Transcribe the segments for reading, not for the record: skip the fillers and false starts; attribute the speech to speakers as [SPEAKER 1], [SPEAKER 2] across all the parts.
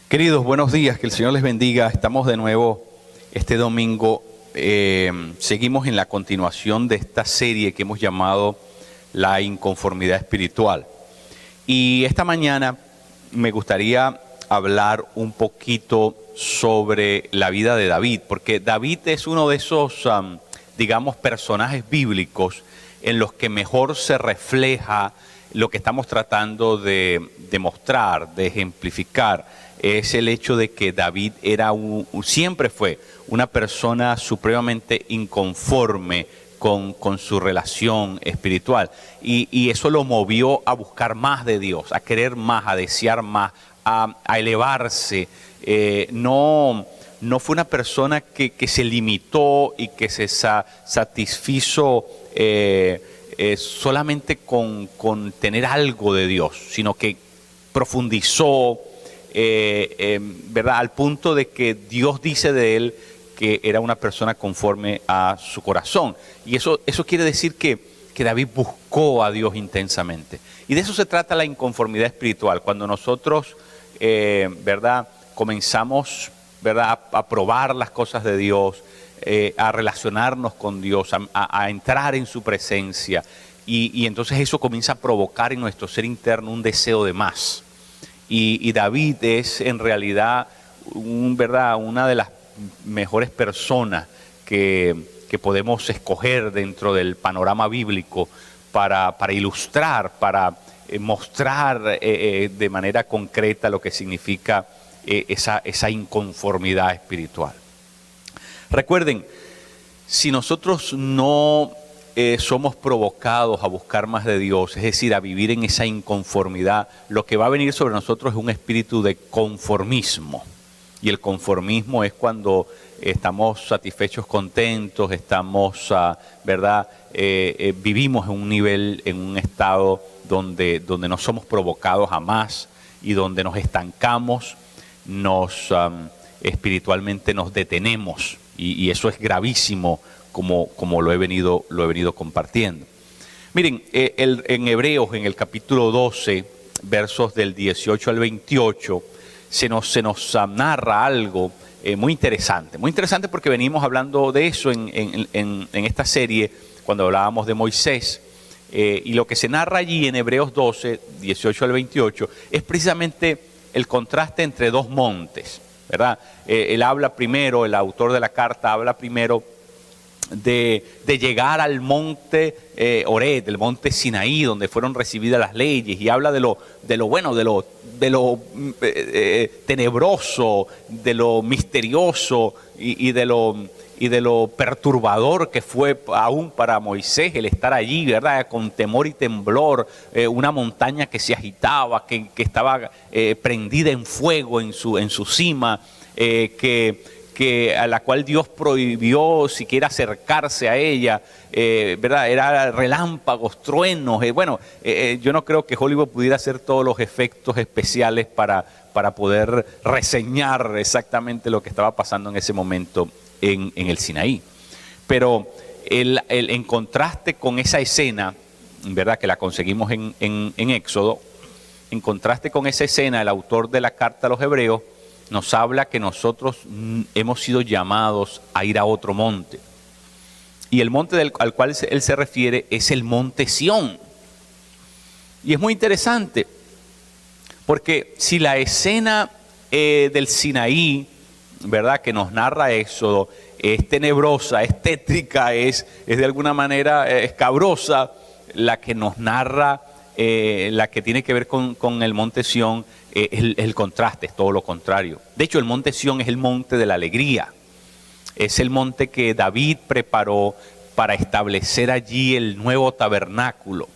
[SPEAKER 1] Queridos, buenos días, que el Señor les bendiga. Estamos de nuevo este domingo. Seguimos en la continuación de esta serie que hemos llamado La Inconformidad Espiritual. Y esta mañana me gustaría hablar un poquito sobre la vida de David, porque David es uno de esos, digamos, personajes bíblicos en los que mejor se refleja lo que estamos tratando de demostrar, de ejemplificar. Es el hecho de que David siempre fue una persona supremamente inconforme con su relación espiritual. Y eso lo movió a buscar más de Dios, a querer más, a desear más, a elevarse. No fue una persona que se limitó y que se satisfizo solamente con tener algo de Dios, sino que profundizó, ¿verdad? Al punto de que Dios dice de él que era una persona conforme a su corazón. Y eso quiere decir que David buscó a Dios intensamente. Y de eso se trata la inconformidad espiritual. Cuando nosotros, ¿verdad?, comenzamos, ¿verdad?, a probar las cosas de Dios, a relacionarnos con Dios, a entrar en su presencia. Y entonces eso comienza a provocar en nuestro ser interno un deseo de más. Y David es en realidad ¿verdad?, una de las mejores personas que podemos escoger dentro del panorama bíblico para ilustrar, para mostrar de manera concreta lo que significa esa inconformidad espiritual. Recuerden, si nosotros no somos provocados a buscar más de Dios, es decir, a vivir en esa inconformidad, lo que va a venir sobre nosotros es un espíritu de conformismo. Y el conformismo es cuando estamos satisfechos, contentos, estamos, ¿verdad? Vivimos en un nivel, en un estado donde no somos provocados a más y donde nos estancamos, espiritualmente nos detenemos. Y eso es gravísimo, como lo he venido compartiendo. Miren, en Hebreos, en el capítulo 12, versos del 18 al 28, se nos narra algo muy interesante porque venimos hablando de eso en esta serie cuando hablábamos de Moisés. Y lo que se narra allí en Hebreos 12, 18 al 28, es precisamente el contraste entre dos montes, ¿verdad? Él habla primero, el autor de la carta habla primero de llegar al monte Horeb, del monte Sinaí, donde fueron recibidas las leyes, y habla de lo bueno, de lo tenebroso, de lo misterioso y de lo perturbador que fue aún para Moisés el estar allí, ¿verdad?, con temor y temblor, una montaña que se agitaba, que estaba prendida en fuego en su cima, a la cual Dios prohibió siquiera acercarse a ella, ¿verdad? Era relámpagos, truenos. Yo no creo que Hollywood pudiera hacer todos los efectos especiales para poder reseñar exactamente lo que estaba pasando en ese momento en el Sinaí. Pero en contraste con esa escena, ¿verdad?, que la conseguimos en Éxodo, en contraste con esa escena, el autor de la carta a los Hebreos nos habla que nosotros hemos sido llamados a ir a otro monte. Y el monte al cual él se refiere es el monte Sión. Y es muy interesante, porque si la escena del Sinaí, ¿verdad?, que nos narra Éxodo, es tenebrosa, es tétrica, es de alguna manera escabrosa, la que nos narra, la que tiene que ver con el monte Sión, el contraste, es todo lo contrario. De hecho, el monte Sión es el monte de la alegría. Es el monte que David preparó para establecer allí el nuevo tabernáculo.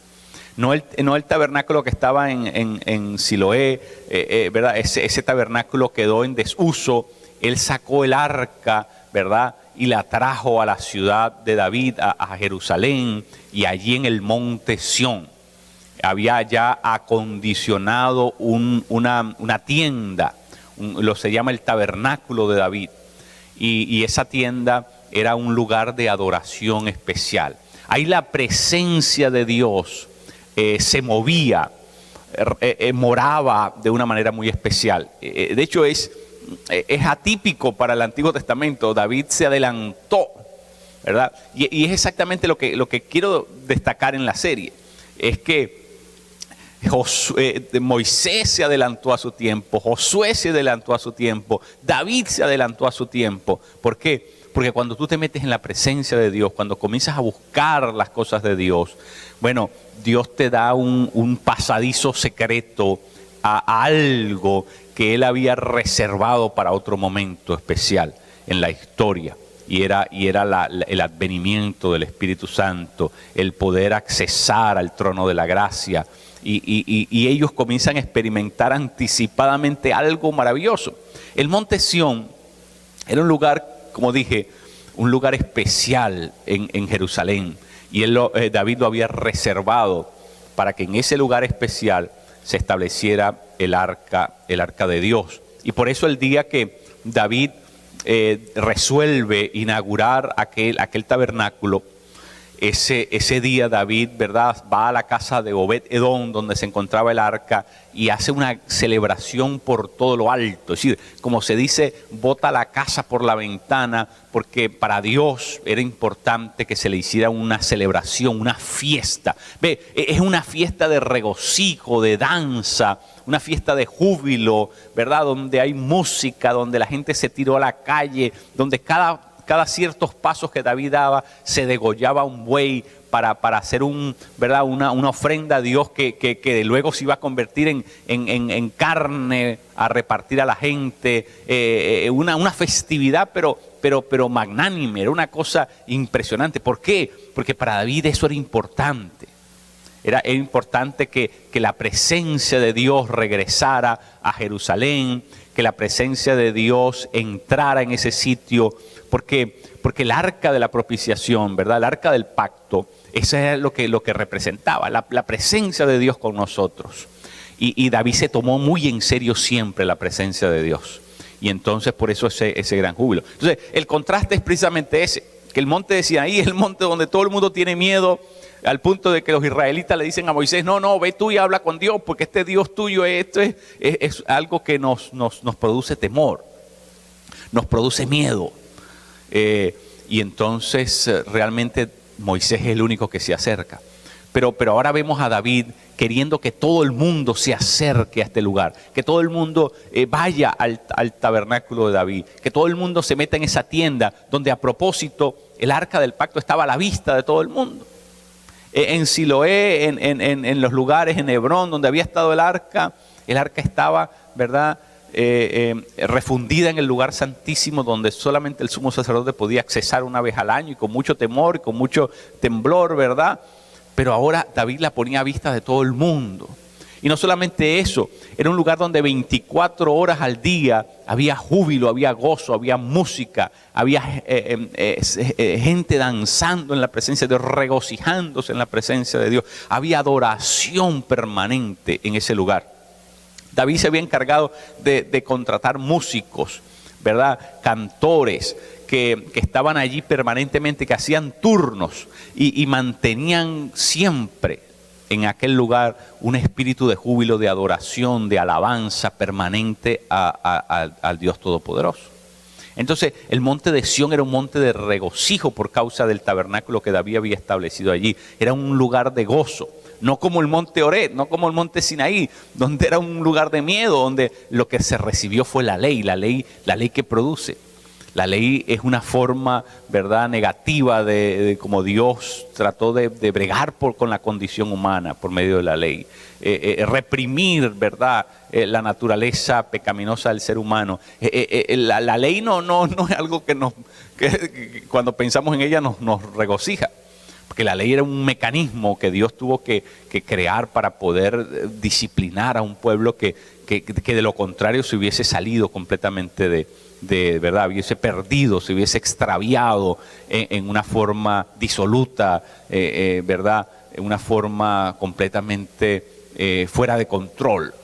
[SPEAKER 1] No el tabernáculo que estaba en Siloé, ¿verdad? Ese tabernáculo quedó en desuso. Él sacó el arca, ¿verdad?, y la trajo a la ciudad de David, a Jerusalén, y allí en el monte Sión había ya acondicionado una tienda, se llama el tabernáculo de David, y esa tienda era un lugar de adoración especial. Ahí la presencia de Dios se movía moraba de una manera muy especial. De hecho, es atípico para el Antiguo Testamento. David se adelantó, ¿verdad? Y es exactamente lo que quiero destacar en la serie. Es que Moisés se adelantó a su tiempo, Josué se adelantó a su tiempo, David se adelantó a su tiempo. ¿Por qué? Porque cuando tú te metes en la presencia de Dios, cuando comienzas a buscar las cosas de Dios, bueno, Dios te da un pasadizo secreto a algo que Él había reservado para otro momento especial en la historia. Y era el advenimiento del Espíritu Santo, el poder accesar al trono de la gracia. Y ellos comienzan a experimentar anticipadamente algo maravilloso. El Monte Sión era un lugar, como dije, un lugar especial en Jerusalén. Y David lo había reservado para que en ese lugar especial se estableciera el arca de Dios. Y por eso el día que David resuelve inaugurar aquel tabernáculo, ese día David, ¿verdad?, va a la casa de Obed-Edom, donde se encontraba el arca, y hace una celebración por todo lo alto. Es decir, como se dice, bota la casa por la ventana, porque para Dios era importante que se le hiciera una celebración, una fiesta. Ve, es una fiesta de regocijo, de danza, una fiesta de júbilo, ¿verdad?, donde hay música, donde la gente se tiró a la calle, donde cada ciertos pasos que David daba, se degollaba un buey para hacer ¿verdad?, una ofrenda a Dios que luego se iba a convertir en carne a repartir a la gente. Una festividad, pero magnánime, era una cosa impresionante. ¿Por qué? Porque para David eso era importante. Era importante que la presencia de Dios regresara a Jerusalén, que la presencia de Dios entrara en ese sitio, porque el arca de la propiciación, ¿verdad?, el arca del pacto, eso es lo que representaba, la presencia de Dios con nosotros. Y David se tomó muy en serio siempre la presencia de Dios. Y entonces por eso ese gran júbilo. Entonces el contraste es precisamente ese, que el monte de Sinaí es el monte donde todo el mundo tiene miedo, al punto de que los israelitas le dicen a Moisés, no, ve tú y habla con Dios, porque este Dios tuyo, esto es algo que nos produce temor, nos produce miedo. Y entonces realmente Moisés es el único que se acerca. Pero ahora vemos a David queriendo que todo el mundo se acerque a este lugar, que todo el mundo vaya al tabernáculo de David, que todo el mundo se meta en esa tienda donde, a propósito, el arca del pacto estaba a la vista de todo el mundo. En Siloé, en los lugares, en Hebrón, donde había estado el arca estaba, ¿verdad?, refundida en el lugar santísimo, donde solamente el sumo sacerdote podía accesar una vez al año, y con mucho temor y con mucho temblor, ¿verdad? Pero ahora David la ponía a vista de todo el mundo. Y no solamente eso, era un lugar donde 24 horas al día había júbilo, había gozo, había música, había gente danzando en la presencia de Dios, regocijándose en la presencia de Dios. Había adoración permanente en ese lugar. David se había encargado de contratar músicos, ¿verdad?, cantores que estaban allí permanentemente, que hacían turnos y mantenían siempre en aquel lugar un espíritu de júbilo, de adoración, de alabanza permanente al Dios Todopoderoso. Entonces el monte de Sión era un monte de regocijo por causa del tabernáculo que David había establecido allí. Era un lugar de gozo, no como el monte Oreb, no como el monte Sinaí, donde era un lugar de miedo, donde lo que se recibió fue la ley que produce. La ley es una forma, ¿verdad?, negativa de cómo Dios trató de bregar con la condición humana por medio de la ley. Reprimir, ¿verdad?, la naturaleza pecaminosa del ser humano. La ley no es algo que cuando pensamos en ella nos regocija. Porque la ley era un mecanismo que Dios tuvo que crear para poder disciplinar a un pueblo que de lo contrario se hubiese salido completamente de verdad, hubiese perdido, se hubiese extraviado en una forma disoluta, verdad, en una forma completamente fuera de control.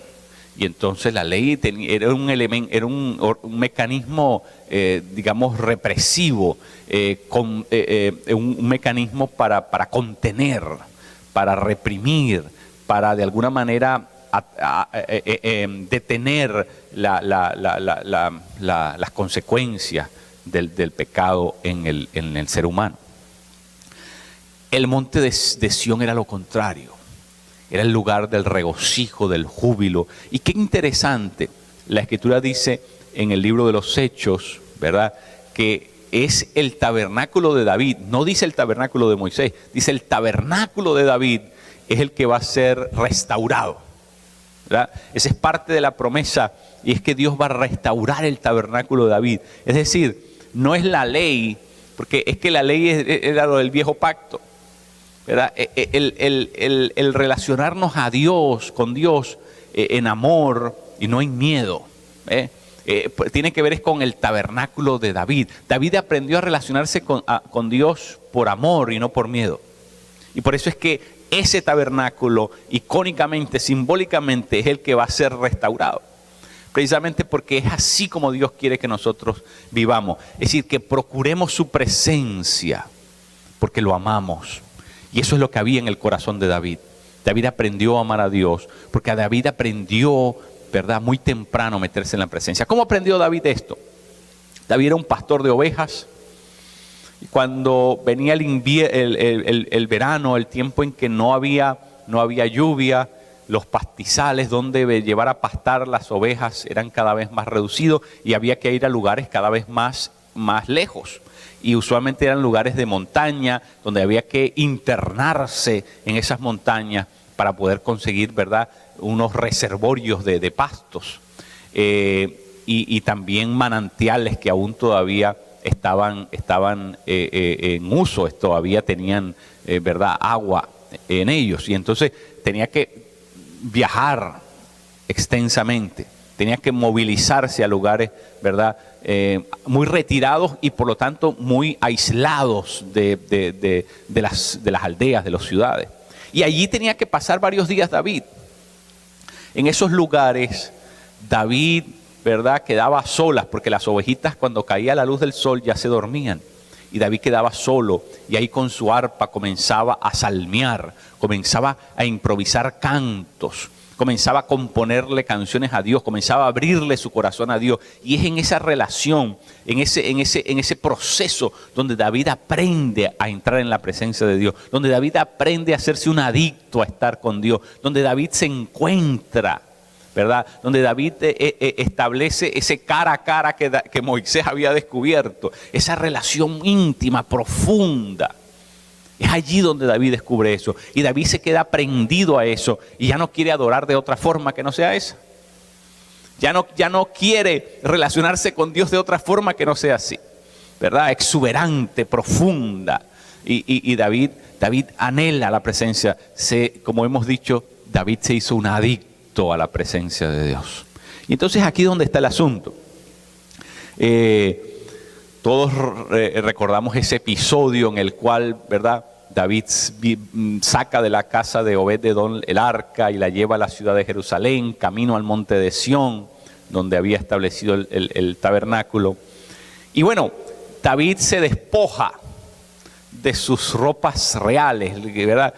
[SPEAKER 1] Y entonces la ley era un elemento, era un mecanismo, digamos, represivo, un mecanismo para contener, para reprimir, para de alguna manera detener las consecuencias del pecado en el ser humano. El monte de Sión era lo contrario, era el lugar del regocijo, del júbilo. Y qué interesante, la Escritura dice en el libro de los Hechos, ¿verdad?, que es el tabernáculo de David, no dice el tabernáculo de Moisés, dice el tabernáculo de David es el que va a ser restaurado, ¿verdad? Esa es parte de la promesa, y es que Dios va a restaurar el tabernáculo de David. Es decir, no es la ley, porque es que la ley era lo del viejo pacto, ¿verdad? El relacionarnos a Dios, con Dios, en amor y no en miedo, tiene que ver con el tabernáculo de David. David aprendió a relacionarse con Dios por amor y no por miedo. Y por eso es que ese tabernáculo, icónicamente, simbólicamente, es el que va a ser restaurado. Precisamente porque es así como Dios quiere que nosotros vivamos. Es decir, que procuremos su presencia porque lo amamos. Y eso es lo que había en el corazón de David. David aprendió a amar a Dios porque a David aprendió, ¿verdad?, muy temprano meterse en la presencia. ¿Cómo aprendió David esto? David era un pastor de ovejas. Y cuando venía el verano, el tiempo en que no había lluvia, los pastizales donde llevar a pastar las ovejas eran cada vez más reducidos y había que ir a lugares cada vez más lejos. Y usualmente eran lugares de montaña donde había que internarse en esas montañas para poder conseguir, ¿verdad?, unos reservorios de pastos y también manantiales que aún todavía estaban en uso, todavía tenían, ¿verdad?, agua en ellos. Y entonces tenía que viajar extensamente, tenía que movilizarse a lugares, ¿verdad?, muy retirados y por lo tanto muy aislados de las aldeas, de las ciudades. Y allí tenía que pasar varios días David. En esos lugares David, ¿verdad?, quedaba a solas porque las ovejitas cuando caía la luz del sol ya se dormían. Y David quedaba solo y ahí con su arpa comenzaba a salmear, comenzaba a improvisar cantos, comenzaba a componerle canciones a Dios, comenzaba a abrirle su corazón a Dios. Y es en esa relación, en ese proceso donde David aprende a entrar en la presencia de Dios, donde David aprende a hacerse un adicto a estar con Dios, donde David se encuentra, ¿verdad?, donde David establece ese cara a cara que Moisés había descubierto, esa relación íntima, profunda. Es allí donde David descubre eso. Y David se queda prendido a eso y ya no quiere adorar de otra forma que no sea esa. Ya no quiere relacionarse con Dios de otra forma que no sea así, ¿verdad? Exuberante, profunda. Y David anhela la presencia. Como hemos dicho, David se hizo un adicto a la presencia de Dios. Y entonces aquí es donde está el asunto. Todos recordamos ese episodio en el cual, ¿verdad?, David saca de la casa de Obed-edom el arca y la lleva a la ciudad de Jerusalén, camino al monte de Sión, donde había establecido el tabernáculo. Y bueno, David se despoja de sus ropas reales, ¿verdad?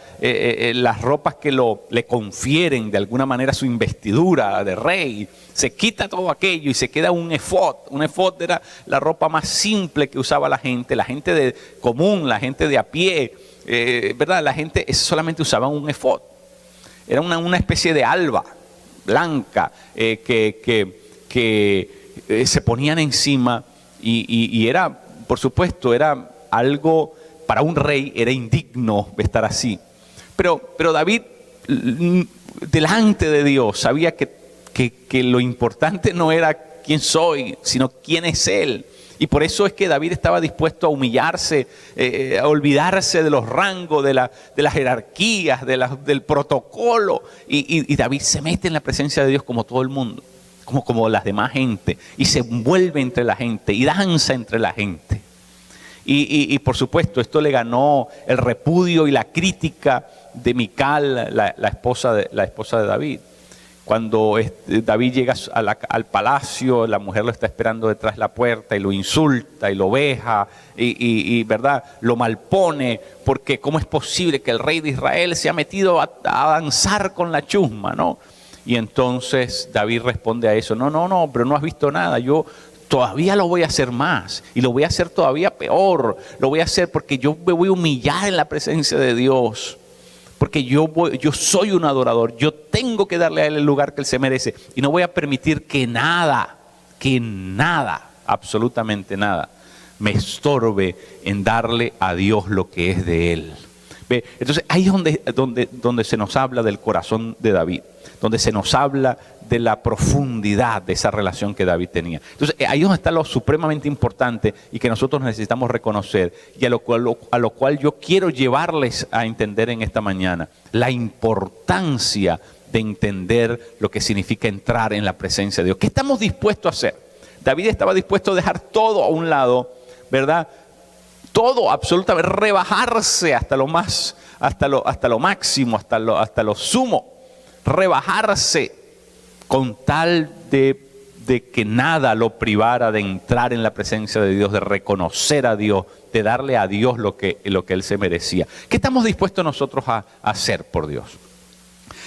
[SPEAKER 1] Las ropas que le confieren de alguna manera su investidura de rey. Se quita todo aquello y se queda un efod. Un efod era la ropa más simple que usaba la gente común, la gente de a pie, ¿verdad? La gente solamente usaba un efod. Era una especie de alba blanca que se ponían encima y era, por supuesto, era algo, para un rey era indigno estar así. Pero David, delante de Dios, sabía que lo importante no era quién soy, sino quién es Él. Y por eso es que David estaba dispuesto a humillarse, a olvidarse de los rangos, de las jerarquías, del protocolo. Y David se mete en la presencia de Dios como todo el mundo, como las demás gente. Y se envuelve entre la gente y danza entre la gente. Y por supuesto, esto le ganó el repudio y la crítica de Mical, la esposa de David. Cuando David llega al palacio, la mujer lo está esperando detrás de la puerta y lo insulta y lo veja y ¿verdad?, lo malpone, porque ¿cómo es posible que el rey de Israel se ha metido a danzar con la chusma, ¿no? Y entonces David responde a eso, no, pero no has visto nada, yo todavía lo voy a hacer más y lo voy a hacer todavía peor, lo voy a hacer porque yo me voy a humillar en la presencia de Dios, porque yo soy un adorador, yo tengo que darle a Él el lugar que Él se merece y no voy a permitir que nada, absolutamente nada, me estorbe en darle a Dios lo que es de Él. ¿Ve? Entonces ahí es donde se nos habla del corazón de David, donde se nos habla de la profundidad de esa relación que David tenía. Entonces ahí es donde está lo supremamente importante y que nosotros necesitamos reconocer y a lo cual yo quiero llevarles a entender en esta mañana, la importancia de entender lo que significa entrar en la presencia de Dios. ¿Qué estamos dispuestos a hacer? David estaba dispuesto a dejar todo a un lado, ¿verdad? Todo, absolutamente, rebajarse hasta lo máximo, hasta lo sumo, rebajarse con tal de que nada lo privara de entrar en la presencia de Dios, de reconocer a Dios, de darle a Dios lo que Él se merecía. ¿Qué estamos dispuestos nosotros a hacer por Dios?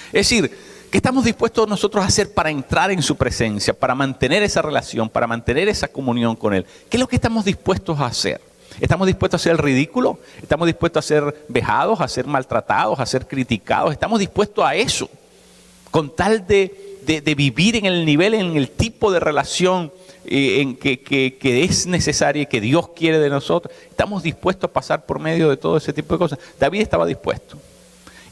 [SPEAKER 1] Es decir, ¿qué estamos dispuestos nosotros a hacer para entrar en su presencia, para mantener esa relación, para mantener esa comunión con Él? ¿Qué es lo que estamos dispuestos a hacer? ¿Estamos dispuestos a hacer el ridículo? ¿Estamos dispuestos a ser vejados, a ser maltratados, a ser criticados? ¿Estamos dispuestos a eso? Con tal de vivir en el nivel, en el tipo de relación en que es necesaria y que Dios quiere de nosotros. ¿Estamos dispuestos a pasar por medio de todo ese tipo de cosas? David estaba dispuesto.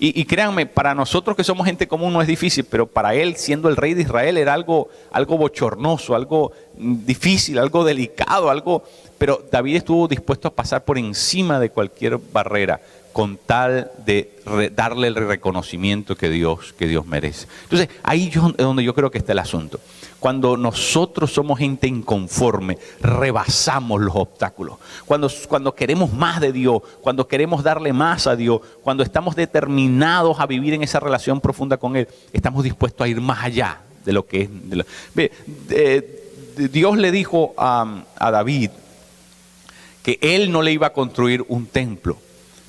[SPEAKER 1] Y créanme, para nosotros que somos gente común no es difícil, pero para él, siendo el rey de Israel, era algo bochornoso, algo difícil, algo delicado, pero David estuvo dispuesto a pasar por encima de cualquier barrera con tal de darle el reconocimiento que Dios merece. Entonces, ahí es donde yo creo que está el asunto. Cuando nosotros somos gente inconforme, rebasamos los obstáculos. Cuando queremos más de Dios, cuando queremos darle más a Dios, cuando estamos determinados a vivir en esa relación profunda con Él, estamos dispuestos a ir más allá de lo que es. Dios le dijo a David que Él no le iba a construir un templo,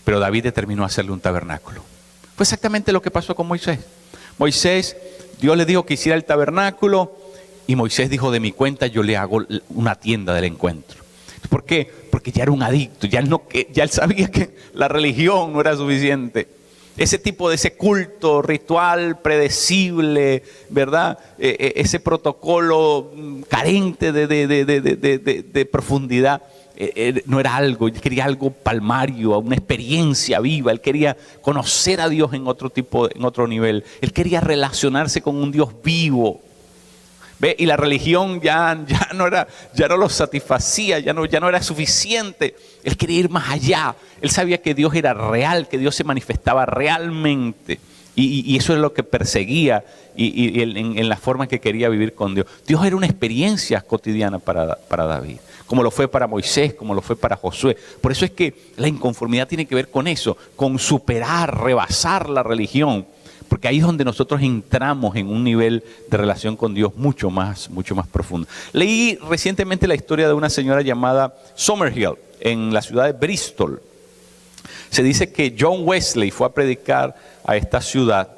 [SPEAKER 1] pero David determinó hacerle un tabernáculo. Fue exactamente lo que pasó con Moisés. Dios le dijo que hiciera el tabernáculo y Moisés dijo, de mi cuenta yo le hago una tienda del encuentro. ¿Por qué? Porque ya era un adicto, ya él sabía que la religión no era suficiente. Ese tipo de ese culto ritual predecible, ¿verdad? Ese protocolo carente de profundidad. No era algo, él quería algo palmario, una experiencia viva, él quería conocer a Dios en otro nivel, él quería relacionarse con un Dios vivo. ¿Ve? Y la religión ya no lo satisfacía, ya no era suficiente, él quería ir más allá, él sabía que Dios era real, que Dios se manifestaba realmente. Y eso es lo que perseguía y en la forma en que quería vivir con Dios. Dios era una experiencia cotidiana para David, como lo fue para Moisés, como lo fue para Josué. Por eso es que la inconformidad tiene que ver con eso, con superar, rebasar la religión, porque ahí es donde nosotros entramos en un nivel de relación con Dios mucho más profundo. Leí recientemente la historia de una señora llamada Summerhill en la ciudad de Bristol. Se dice que John Wesley fue a predicar a esta ciudad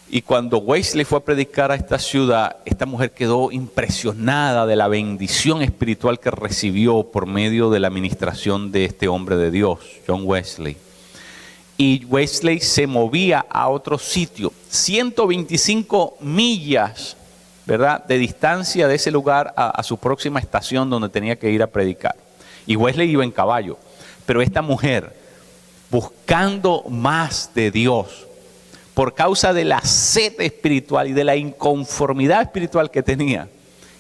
[SPEAKER 1] y cuando Wesley fue a predicar a esta ciudad, esta mujer quedó impresionada de la bendición espiritual que recibió por medio de la administración de este hombre de Dios, John Wesley. Y Wesley se movía a otro sitio, 125 millas, ¿verdad?, de distancia de ese lugar a su próxima estación donde tenía que ir a predicar. Y Wesley iba en caballo. Pero esta mujer, buscando más de Dios, por causa de la sed espiritual y de la inconformidad espiritual que tenía,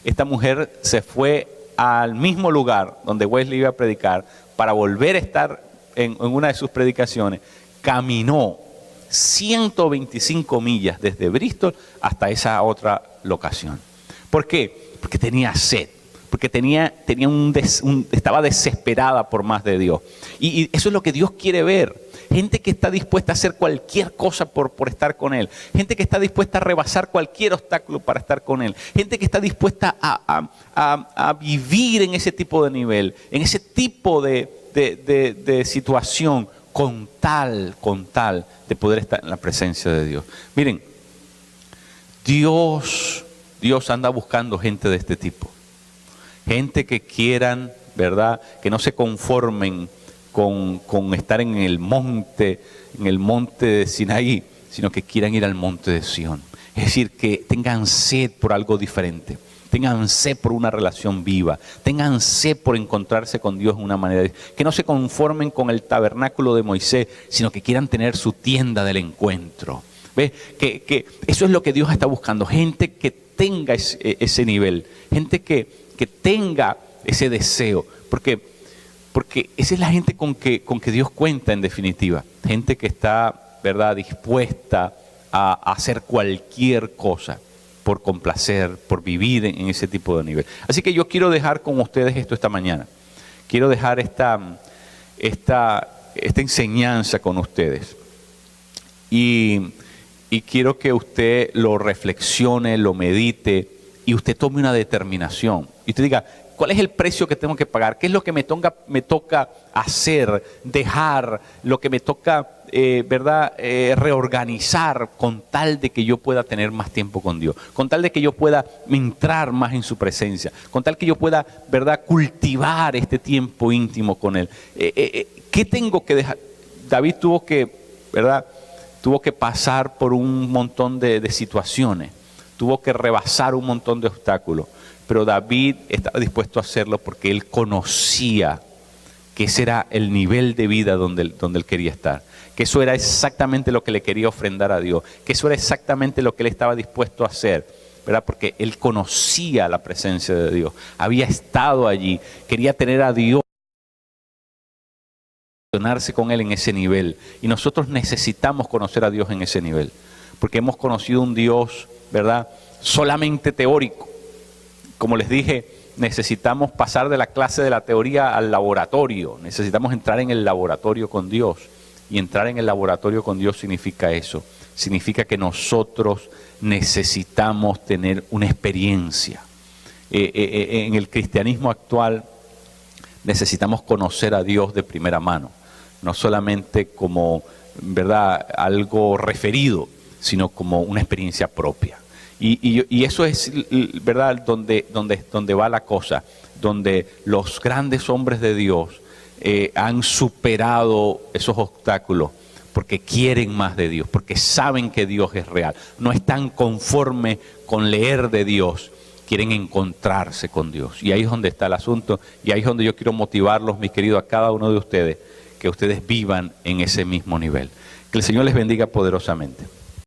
[SPEAKER 1] esta mujer se fue al mismo lugar donde Wesley iba a predicar para volver a estar en una de sus predicaciones. Caminó 125 millas desde Bristol hasta esa otra locación. ¿Por qué? Porque tenía sed. Porque estaba desesperada por más de Dios. Y eso es lo que Dios quiere ver. Gente que está dispuesta a hacer cualquier cosa por estar con Él. Gente que está dispuesta a rebasar cualquier obstáculo para estar con Él. Gente que está dispuesta a vivir en ese tipo de nivel, en ese tipo de situación, con tal de poder estar en la presencia de Dios. Miren, Dios anda buscando gente de este tipo. Gente que quieran, ¿verdad? Que no se conformen con estar en el monte de Sinaí, sino que quieran ir al monte de Sión. Es decir, que tengan sed por algo diferente. Tengan sed por una relación viva. Tengan sed por encontrarse con Dios de una manera. Que no se conformen con el tabernáculo de Moisés, sino que quieran tener su tienda del encuentro. ¿Ves? Que eso es lo que Dios está buscando. Gente que tenga ese nivel. Gente que tenga ese deseo. Porque esa es la gente con que Dios cuenta en definitiva. Gente que está, ¿verdad?, dispuesta a hacer cualquier cosa por complacer, por vivir en ese tipo de nivel. Así que yo quiero dejar con ustedes esto esta mañana. Quiero dejar esta enseñanza con ustedes. Y quiero que usted lo reflexione, lo medite y usted tome una determinación. Y usted diga, ¿cuál es el precio que tengo que pagar? ¿Qué es lo que me toca hacer, dejar, lo que me toca reorganizar con tal de que yo pueda tener más tiempo con Dios, con tal de que yo pueda entrar más en su presencia, con tal que yo pueda, ¿verdad?, cultivar este tiempo íntimo con Él? ¿Qué tengo que dejar? David tuvo que pasar por un montón de situaciones, tuvo que rebasar un montón de obstáculos, pero David estaba dispuesto a hacerlo porque él conocía que ese era el nivel de vida donde él quería estar, que eso era exactamente lo que le quería ofrendar a Dios, que eso era exactamente lo que él estaba dispuesto a hacer, ¿verdad? Porque él conocía la presencia de Dios, había estado allí, quería tener a Dios, relacionarse con Él en ese nivel. Y nosotros necesitamos conocer a Dios en ese nivel, porque hemos conocido un Dios, ¿verdad?, solamente teórico. Como les dije, necesitamos pasar de la clase de la teoría al laboratorio. Necesitamos entrar en el laboratorio con Dios. Y entrar en el laboratorio con Dios significa eso. Significa que nosotros necesitamos tener una experiencia. En el cristianismo actual necesitamos conocer a Dios de primera mano. No solamente como, ¿verdad?, algo referido, sino como una experiencia propia. Y eso es, ¿verdad?, donde va la cosa, donde los grandes hombres de Dios han superado esos obstáculos porque quieren más de Dios, porque saben que Dios es real. No están conformes con leer de Dios, quieren encontrarse con Dios. Y ahí es donde está el asunto, y ahí es donde yo quiero motivarlos, mis queridos, a cada uno de ustedes, que ustedes vivan en ese mismo nivel. Que el Señor les bendiga poderosamente.